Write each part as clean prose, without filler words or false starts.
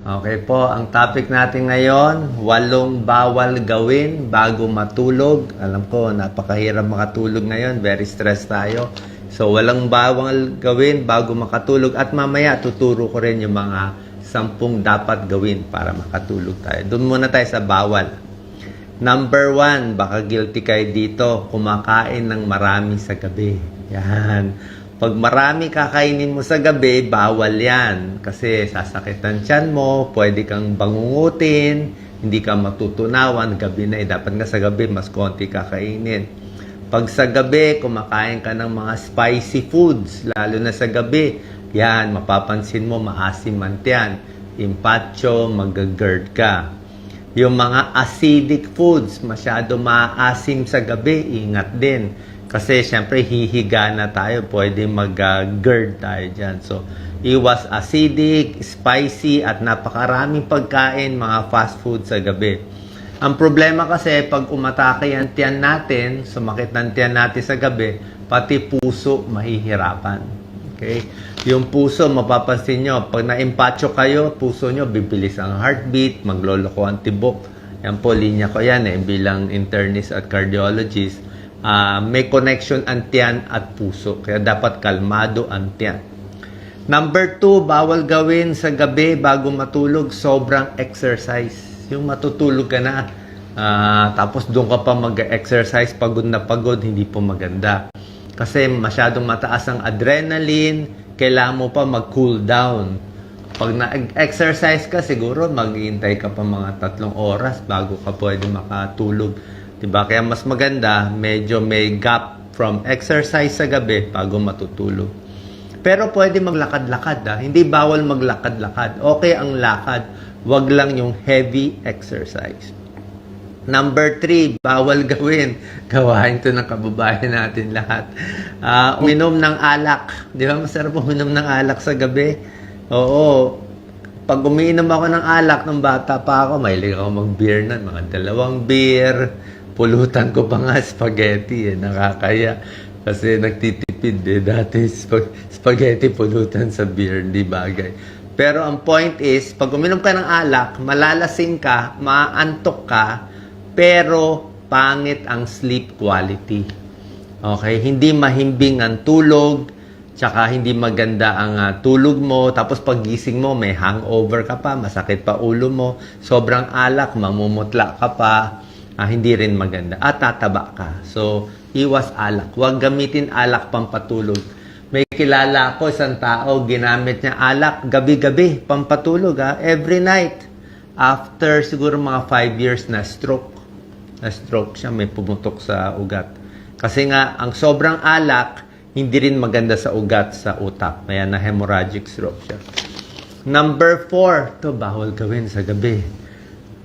Okay po, ang topic natin ngayon, 8 bawal gawin bago matulog. Alam ko, napakahirap makatulog ngayon, very stressed tayo. So, walang bawal gawin bago makatulog. At mamaya, tuturo ko rin yung mga 10 dapat gawin para makatulog tayo. Doon muna tayo sa bawal. Number 1, baka guilty kayo dito, kumakain ng marami sa gabi. Yan. Pag marami kakainin mo sa gabi, bawal yan. Kasi sasakit ang tiyan mo, pwede kang bangungutin, hindi ka matutunawan, gabi na dapat nga sa gabi, mas konti kakainin. Pag sa gabi, kumakain ka ng mga spicy foods, lalo na sa gabi, yan, mapapansin mo, maasim man yan. Impacho, mag-GERD ka. Yung mga acidic foods, masyado maasim sa gabi, ingat din. Kasi syempre hihiga na tayo, pwede mag-GERD tayo dyan. So, iwas acidic, spicy, at napakaraming pagkain, mga fast food sa gabi. Ang problema kasi, pag umatake ang tiyan natin, sumakit ng tiyan natin sa gabi, pati puso mahihirapan. Okay? Yung puso, mapapansin nyo, pag na-impacho kayo, puso nyo, bibilis ang heartbeat, magloloko ang tibok. Yan po, linya ko yan bilang internist at cardiologist. May connection ang tiyan at puso. Kaya dapat kalmado ang tiyan. Number 2, bawal gawin sa gabi bago matulog, sobrang exercise. Yung matutulog ka na, tapos doon ka pa mag-exercise, pagod na pagod, hindi po maganda. Kasi masyadong mataas ang adrenaline, kailangan mo pa mag-cool down. Pag na-exercise ka, siguro maghihintay ka pa mga 3 oras bago ka pwede makatulog. Diba? Kaya mas maganda, medyo may gap from exercise sa gabi bago matutulog. Pero pwede maglakad-lakad. Hindi bawal maglakad-lakad. Okay ang lakad. Wag lang yung heavy exercise. Number 3, bawal gawin. Gawain to ng kababayan natin lahat. Uminom ng alak. Di ba masarap uminom ng alak sa gabi? Oo. Pag umiinom ako ng alak ng bata pa ako, mahilig ako mag-beer na. Mga 2 beer. Pulutan ko pa nga spaghetti nakakaya. Kasi nagtitipid dati spaghetti pulutan sa beer, di bagay. Pero ang point is, pag uminom ka ng alak, malalasing ka, maantok ka, pero pangit ang sleep quality. Okay? Hindi mahimbing ang tulog, tsaka hindi maganda ang tulog mo, tapos paggising mo, may hangover ka pa, masakit pa ulo mo, sobrang alak, mamumutla ka pa, hindi rin maganda. At tataba ka. So, iwas alak. Huwag gamitin alak pampatulog. May kilala ko, isang tao, ginamit niya alak gabi-gabi, pampatulog. Every night. After siguro mga 5 years na stroke. Na-stroke siya, may pumutok sa ugat. Kasi nga, ang sobrang alak, hindi rin maganda sa ugat, sa utak. Kaya na hemorrhagic stroke siya. Number 4, ito bawal gawin sa gabi.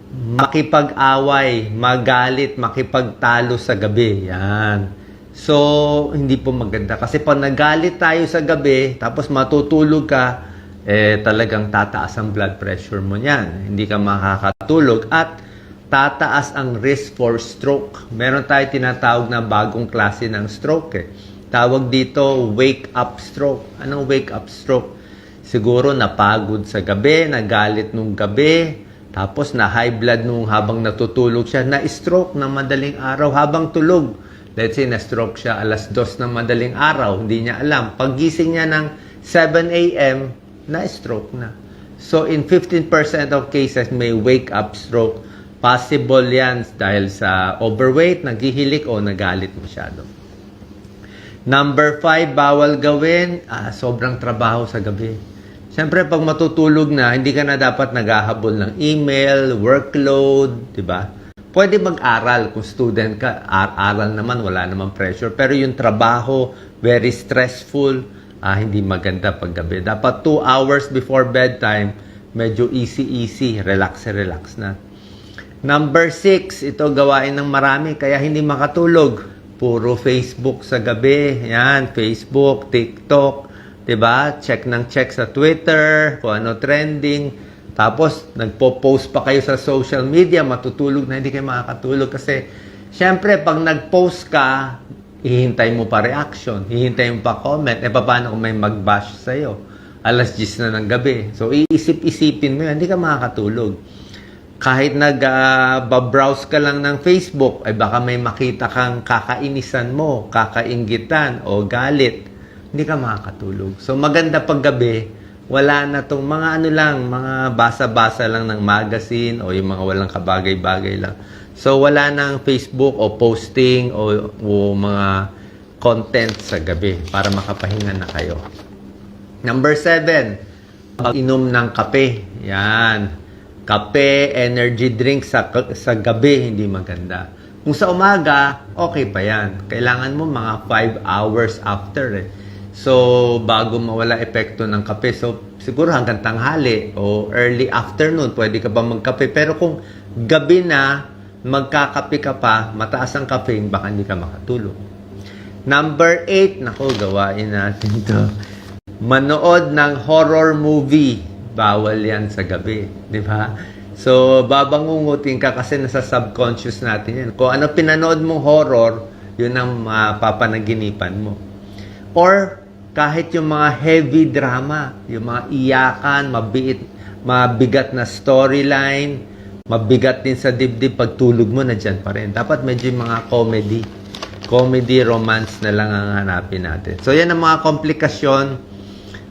Makipag-away, magalit, makipagtalo sa gabi. Yan. So, hindi po maganda. Kasi pag nagalit tayo sa gabi, tapos matutulog ka, talagang tataas ang blood pressure mo niyan. Hindi ka makakatulog at tataas ang risk for stroke. Meron tayo tinatawag na bagong klase ng stroke. Tawag dito, wake-up stroke. Anong wake-up stroke? Siguro napagod sa gabi, nagalit nung gabi, tapos na high blood nung habang natutulog siya, na-stroke ng madaling araw habang tulog. Let's say na-stroke siya 2:00 ng madaling araw, hindi niya alam. Paggising niya ng 7 a.m., na-stroke na. So in 15% of cases may wake-up stroke. Possible yan dahil sa overweight, naghihilik o nagalit masyado. Number 5, bawal gawin, sobrang trabaho sa gabi. Siyempre, pag matutulog na, hindi ka na dapat naghahabol ng email, workload, di ba? Pwede mag-aral kung student ka. Aral naman, wala namang pressure. Pero yung trabaho, very stressful, hindi maganda pag gabi. Dapat 2 hours before bedtime, medyo easy, relax na. Number 6, ito gawain ng marami, kaya hindi makatulog. Puro Facebook sa gabi. Yan, Facebook, TikTok. Diba? Check sa Twitter, kung ano trending. Tapos, nagpo-post pa kayo sa social media, matutulog na, hindi kayo makakatulog. Kasi, syempre, pag nag-post ka, hihintay mo pa reaction, hihintay mo pa comment. Paano kung may mag-bash sa'yo? alas 10 na ng gabi. So, iisip-isipin mo yan, hindi ka makakatulog. Kahit nag-browse ka lang ng Facebook, ay baka may makita kang kakainisan mo, kakainggitan, o galit. Hindi ka makakatulog. So, maganda pag gabi, wala na tong mga ano lang, mga basa-basa lang ng magazine o yung mga walang kabagay-bagay lang. So, wala nang Facebook o posting o mga content sa gabi para makapahinga na kayo. Number 7, pag-inom ng kape. Yan. Kape, energy drink sa gabi, hindi maganda. Kung sa umaga, okay pa yan. Kailangan mo mga 5 hours after eh. So, bago mawala epekto ng kape. So, siguro hanggang tanghali o early afternoon, pwede ka ba magkape. Pero kung gabi na, magkakape ka pa, mataas ang caffeine, baka hindi ka makatulog. Number 8, nako, gawain natin to. Manood ng horror movie. Bawal yan sa gabi, di ba? So, babangungutin ka kasi nasa subconscious natin yan. Kung ano pinanood mong horror, yun ang papanaginipan mo. Or, kahit yung mga heavy drama, yung mga iyakan, mabigat na storyline, mabigat din sa dibdib, pagtulog mo na dyan pa rin. Dapat medyo yung mga comedy, romance na lang ang hanapin natin. So, yan ang mga komplikasyon.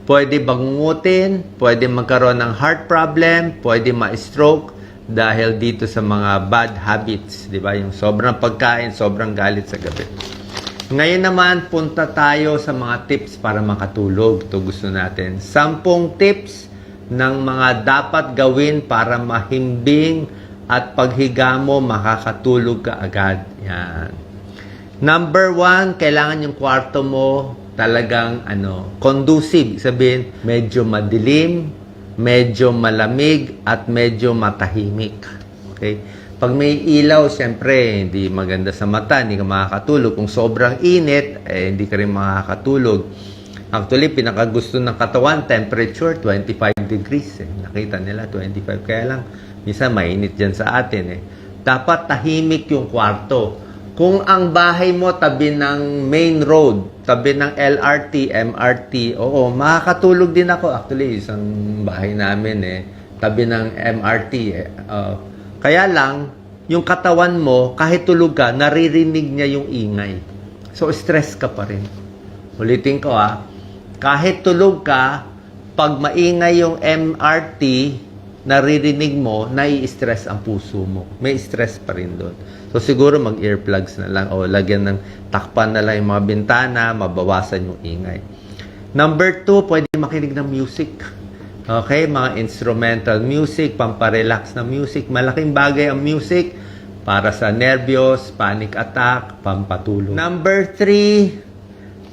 Pwede bangungutin, pwede magkaroon ng heart problem, pwede ma-stroke dahil dito sa mga bad habits, di ba? Yung sobrang pagkain, sobrang galit sa gabi. Ngayon naman, punta tayo sa mga tips para makatulog. Ito gusto natin. 10 tips ng mga dapat gawin para mahimbing at paghiga mo, makakatulog ka agad. Yan. Number 1, kailangan yung kwarto mo talagang conducive. Sabihin, medyo madilim, medyo malamig, at medyo matahimik. Okay? Pag may ilaw, siyempre, hindi maganda sa mata, hindi ka makakatulog. Kung sobrang init, hindi ka rin makakatulog. Actually, pinakagusto ng katawan, temperature, 25 degrees. Nakita nila, 25. Kaya lang, minsan mainit dyan sa atin. Dapat tahimik yung kwarto. Kung ang bahay mo tabi ng main road, tabi ng LRT, MRT, oo, makakatulog din ako. Actually, isang bahay namin tabi ng MRT. Kaya lang, yung katawan mo, kahit tulog ka, naririnig niya yung ingay. So, stress ka pa rin. Ulitin ko kahit tulog ka, pag maingay yung MRT, naririnig mo, nai-stress ang puso mo. May stress pa rin doon. So, siguro mag-earplugs na lang o lagyan ng takpan na lang yung mga bintana, mabawasan yung ingay. Number 2, pwede makinig ng music. Okay? Mga instrumental music, pamparelax na music. Malaking bagay ang music para sa nervyos, panic attack, pampatulog. Number 3,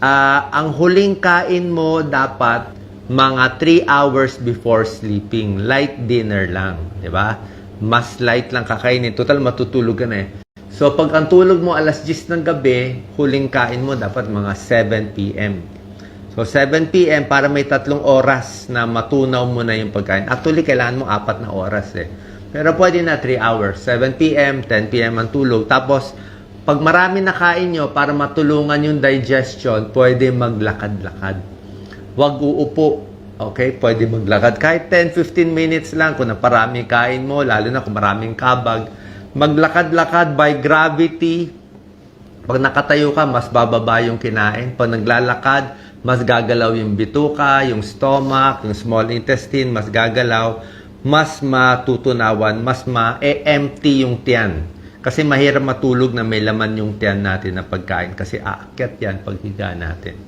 ang huling kain mo dapat mga 3 hours before sleeping. Light dinner lang. Diba? Mas light lang kakainin. Total, matutulog ka na So, pag ang tulog mo alas 10 ng gabi, huling kain mo dapat mga 7 p.m. So, 7 p.m. para may 3 oras na matunaw mo na yung pagkain. Actually, kailangan mo 4 na oras Pero pwede na 3 hours. 7 p.m., 10 p.m. ang tulog. Tapos, pag marami na kain nyo, para matulungan yung digestion, pwede maglakad-lakad. Huwag uupo. Okay? Pwede maglakad. Kahit 10-15 minutes lang kung naparami kain mo, lalo na kung maraming kabag. Maglakad-lakad by gravity. Pag nakatayo ka, mas bababa yung kinain. Pag naglalakad, mas gagalaw yung bituka, yung stomach, yung small intestine, mas gagalaw, mas matutunawan, mas ma-empty yung tiyan. Kasi mahirap matulog na may laman yung tiyan natin na pagkain. Kasi aakyat yan paghiga natin.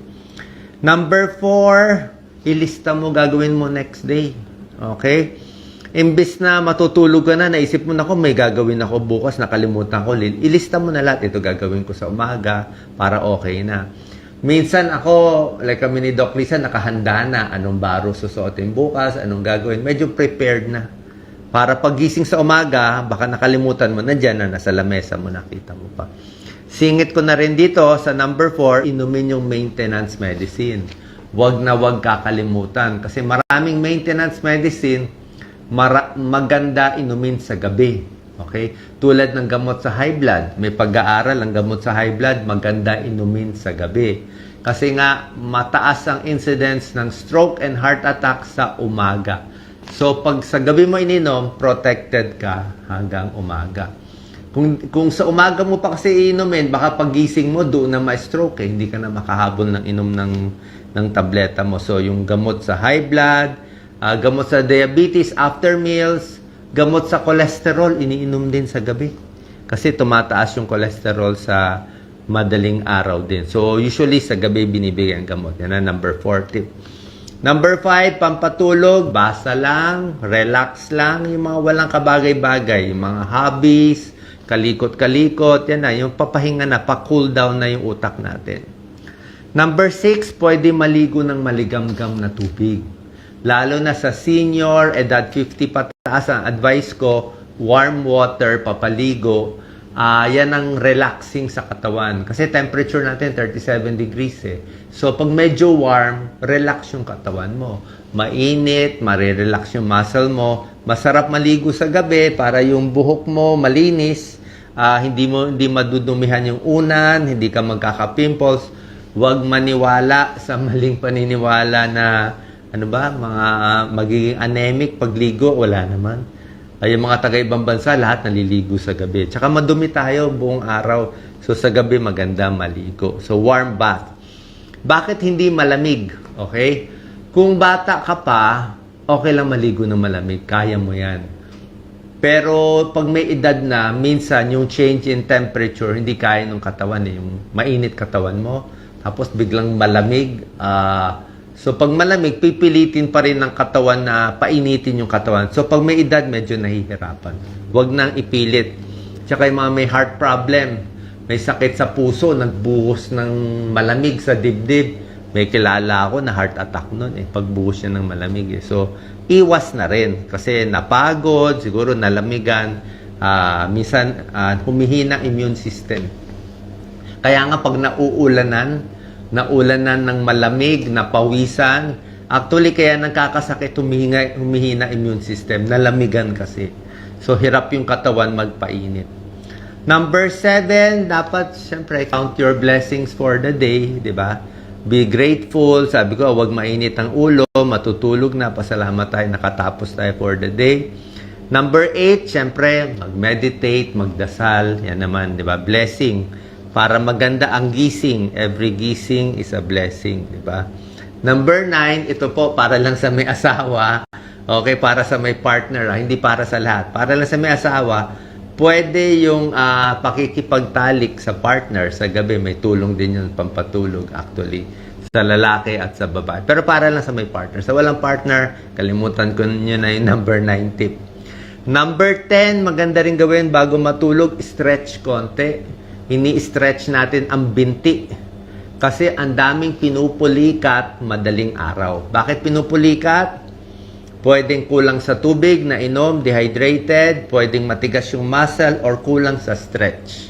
Number 4, ilista mo gagawin mo next day. Okay? Imbis na matutulog ka na, naisip mo na ko, may gagawin ako bukas, nakalimutan ko. Ilista mo na lahat. Ito gagawin ko sa umaga para okay na. Minsan ako, like kami ni Doc Lisa, nakahanda na. Anong baro susuotin bukas, anong gagawin. Medyo prepared na. Para pagising sa umaga, baka nakalimutan mo na dyan na nasa lamesa mo, nakita mo pa. Singit ko na rin dito sa number 4, inumin yung maintenance medicine. Wag na wag kakalimutan. Kasi maraming maintenance medicine, maganda inumin sa gabi. Okay? Tulad ng gamot sa high blood. May pag-aaral ang gamot sa high blood, maganda inumin sa gabi. Kasi nga, mataas ang incidence ng stroke and heart attack sa umaga. So, pag sa gabi mo ininom, protected ka hanggang umaga. Kung sa umaga mo pa kasi iinumin, baka pagising mo, doon na ma-stroke. Hindi ka na makahabol ng inom ng tableta mo. So, yung gamot sa high blood, gamot sa diabetes after meals, gamot sa cholesterol, iniinom din sa gabi. Kasi tumataas yung cholesterol sa madaling araw din. So, usually sa gabi binibigyan gamot. Yan na number 4 tip. Number 5, pampatulog, basa lang, relax lang, yung mga walang kabagay-bagay, yung mga hobbies, kalikot-kalikot, yan na, yung papahinga na, pa-cool down na yung utak natin. Number 6, pwede maligo ng maligamgam na tubig. Lalo na sa senior, edad 50 pataas, ang advice ko, warm water, papaligo, yan ang relaxing sa katawan. Kasi temperature natin 37 degrees eh. So pag medyo warm, relax yung katawan mo. Mainit, marirelax yung muscle mo. Masarap maligo sa gabi para yung buhok mo malinis. Hindi madudumihan yung unan, hindi ka magkaka-pimples. Huwag maniwala sa maling paniniwala na mga magiging anemic pagligo, wala naman. Yung mga taga-ibang bansa, lahat naliligo sa gabi. Tsaka madumi tayo buong araw. So, sa gabi maganda maligo. So, warm bath. Bakit hindi malamig? Okay? Kung bata ka pa, okay lang maligo ng malamig. Kaya mo yan. Pero, pag may edad na, minsan, yung change in temperature, hindi kaya ng katawan. Yung mainit katawan mo. Tapos, biglang malamig. So, pag malamig, pipilitin pa rin ng katawan na painitin yung katawan. So, pag may edad, medyo nahihirapan. Huwag nang ipilit. Tsaka yung mga may heart problem, may sakit sa puso, nagbuhos ng malamig sa dibdib. May kilala ako na heart attack nun pagbuhos niya ng malamig. So, iwas na rin. Kasi napagod, siguro nalamigan, minsan humihina immune system. Kaya nga pag nauulanan ng malamig, napawisan. Actually, kaya nagkakasakit, humihina immune system. Nalamigan kasi. So, hirap yung katawan magpainit. Number 7, dapat, syempre, count your blessings for the day, di ba? Be grateful. Sabi ko, huwag mainit ang ulo, matutulog na, pasalamat tayo, nakatapos tayo for the day. Number 8, syempre, mag-meditate, magdasal. Yan naman, di ba? Blessing. Para maganda ang gising. Every gising is a blessing, di ba? Number 9, ito po para lang sa may asawa. Okay, para sa may partner, hindi para sa lahat. Para lang sa may asawa, pwede yung pakikipagtalik sa partner sa gabi. May tulong din yung pampatulog actually sa lalaki at sa babae. Pero para lang sa may partner. Sa walang partner, kalimutan ko nyo na yung number 9 tip. Number 10, maganda rin gawin bago matulog, stretch konti. Ini-stretch natin ang binti. Kasi ang daming pinupulikat madaling araw. Bakit pinupulikat? Pwedeng kulang sa tubig na inom, dehydrated, pwedeng matigas yung muscle, or kulang sa stretch.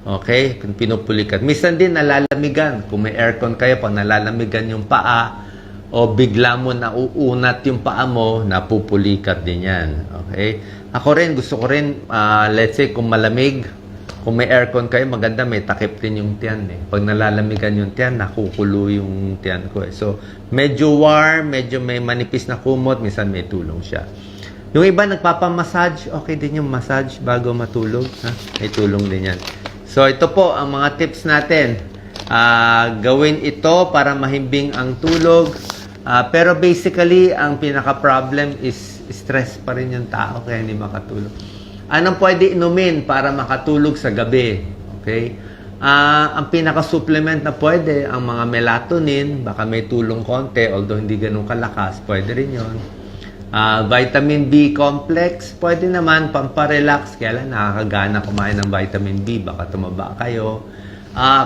Okay? Kung pinupulikat. Minsan din nalalamigan. Kung may aircon kayo, pag nalalamigan yung paa, o bigla mo nauunat yung paa mo, napupulikat din yan. Okay? Ako rin, gusto ko rin, let's say, kung malamig, kung may aircon kayo, maganda may takip din yung tiyan Pag nalalamigan yung tiyan, nakukulo yung tiyan ko So, medyo warm, medyo may manipis na kumot, minsan may tulong siya. Yung iba nagpapamassage, okay din yung massage bago matulog. May tulong din yan. So, ito po ang mga tips natin. Gawin ito para mahimbing ang tulog. Pero basically, ang pinaka-problem is stress pa rin yung tao kaya hindi makatulog. Anong pwede inumin para makatulog sa gabi? Okay? Ang pinaka-supplement na pwede, ang mga melatonin, baka may tulong konti, although hindi ganun kalakas, pwede rin yun. Vitamin B complex, pwede naman, pamparelax, kaya lang nakakagana kumain ng vitamin B, baka tumaba kayo.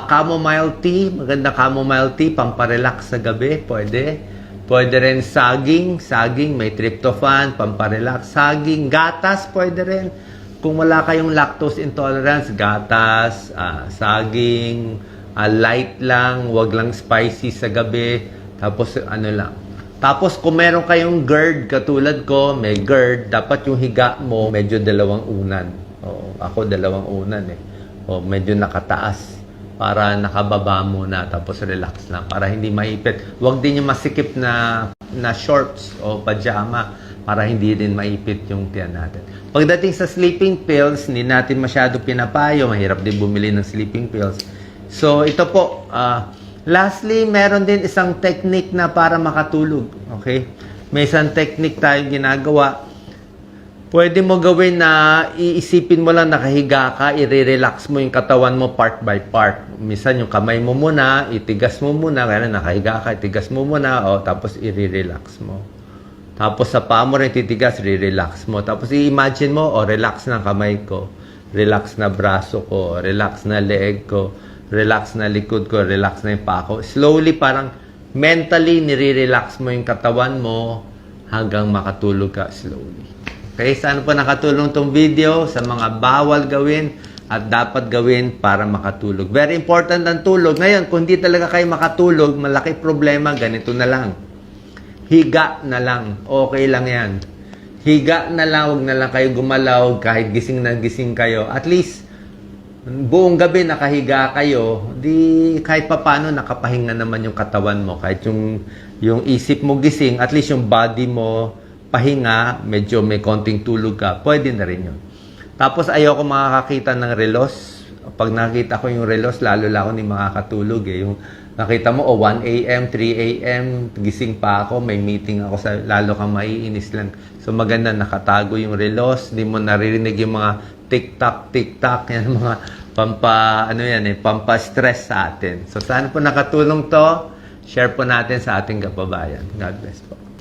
Chamomile tea, maganda chamomile tea, pamparelax sa gabi, pwede. Pwede rin saging, may tryptophan, pamparelax. Saging, gatas, pwede rin. Kung wala kayong lactose intolerance, gatas, saging, light lang, wag lang spicy sa gabi, tapos lang. Tapos kung meron kayong GERD, katulad ko, may GERD, dapat yung higa mo medyo 2 unan. Ako 2 unan medyo nakataas. para nakababa muna tapos relax lang para hindi maipit. Huwag din yung masikip na shorts o pajama para hindi din maipit yung tiyan natin. Pagdating sa sleeping pills, hindi natin masyado pinapayo. Mahirap din bumili ng sleeping pills. So, ito po. Lastly, meron din isang technique na para makatulog. Okay? May isang technique tayong ginagawa. Pwede mo gawin na iisipin mo lang nakahiga ka, i-relax mo yung katawan mo part by part. Minsan yung kamay mo muna, itigas mo muna, kaya nakahiga ka, itigas mo muna, tapos i-relax mo. Tapos sa paa mo rin titigas, i-relax mo. Tapos i-imagine mo, relax na kamay ko, relax na braso ko, relax na leeg ko, relax na likod ko, relax na yung paa ko. Slowly, parang mentally, nire-relax mo yung katawan mo hanggang makatulog ka slowly. Okay, saan po nakatulong tong video sa mga bawal gawin at dapat gawin para makatulog. Very important ang tulog. Ngayon, kung hindi talaga kayo makatulog, malaki problema, ganito na lang. Higa na lang. Okay lang yan. Higa na lang, huwag na lang kayo gumalaw kahit gising na gising kayo. At least, buong gabi nakahiga kayo, di kahit papano nakapahinga naman yung katawan mo. Kahit yung isip mo gising, at least yung body mo pahinga, medyo may konting tulog ka, pwede na rin yun. Tapos ayoko makakakita ng relos. Pag nakita ko yung relos, lalo lang ako ni makakatulog eh. Yung nakita mo, 1 a.m., 3 a.m., gising pa ako, may meeting ako, lalo kang maiinis lang. So maganda nakatago yung relos, hindi mo naririnig yung mga tik-tak, tik-tak, yan mga pampa-stress sa atin. So sana po nakatulong to, share po natin sa ating kababayan. God bless po.